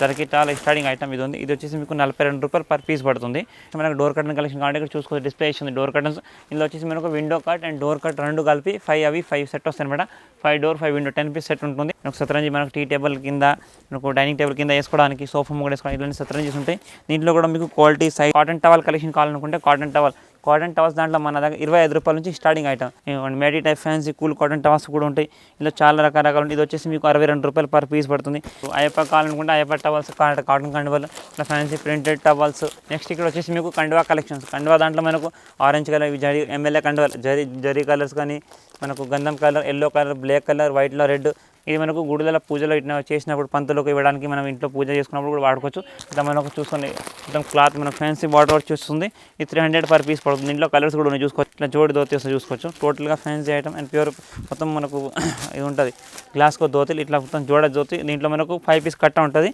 దానికి చాలా starting item ఇది ఉంది. ఇది వచ్చేసి మీకు 42 రూపాయలు పర్ పీస్ పడుతుంది. మనకు డోర్ కర్టన్ కలెక్షన్ కావాలంటే ఇక్కడ చూసుకోవచ్చు, డిస్ప్లే ఇస్తుంది డోర్ కర్టన్స్. ఇందులో వచ్చేసి మనకు window cut and door cut రెండు కలిపి 5 సెట్ వస్తాయి అనమాట. 5 డోర్ 5 విండో 10 పీస్ సెట్ ఉంటుంది. మనకు సతరంజి మనకు టీ టేబుల్ కింద, మనకు డైనింగ్ టేబుల్ కింద వేసుకోవడానికి, సోఫా కూడా వేసుకోవడానికి ఇలాంటి సతరంజీస్ ఉంటాయి. దీంట్లో కూడా మీకు quality size cotton towel collection కావాలనుకుంటే కాటన్ టవల్స్ దాంట్లో మన దగ్గర 25 రూపాయల నుంచి స్టార్టింగ్ ఐటమ్. మేడీ type fancy cool cotton towels కూడా ఉంటాయి. ఇలా చాలా రకాలు ఉంటాయి. ఇది వచ్చేసి మీకు 62 రూపాయలు పర్ పీస్ పడుతుంది. అయ్యప్ప కావాలనుకుంటే అయ్యప్ప టవల్స్, కాటన్ కండువాలు, ఇట్లా ఫ్యాన్సీ ప్రింటెడ్ టవల్స్. నెక్స్ట్ ఇక్కడ వచ్చేసి మీకు కండువా కలెక్షన్స్. కండువా దాంట్లో మనకు ఆరెంజ్ కలర్ ఎమ్మెల్యే కండువాలు, జరీ కలర్స్ కానీ, మనకు గంధం colour, yellow colour, black colour, వైట్లో రెడ్. ఇది మనకు గుడిలో పూజలో ఇట్లా చేసినప్పుడు పంతులకు ఇవ్వడానికి, మనం ఇంట్లో పూజ చేసుకున్నప్పుడు కూడా వాడుకోవచ్చు. ఇట్లా మనకు చూసుకొని మొత్తం క్లాత్ మనకు ఫ్యాన్సీ బార్డర్ వర్క్ చూస్తుంది. ఇది 300 పర్ పీస్ పడుతుంది. ఇంట్లో కలర్స్ కూడా ఉన్నాయి చూసుకోవచ్చు. ఇట్లా జోడి ధోతి వస్తే చూసుకోవచ్చు. టోటల్గా ఫ్యాన్సీ ఐటమ్ అండ్ ప్యూర్ మొత్తం మనకు ఇది ఉంటుంది గ్లాస్కో ధోతిలు. ఇట్లా మొత్తం జోడ ధోతి. దీంట్లో మనకు 5 పీస్ కట్ట ఉంటుంది.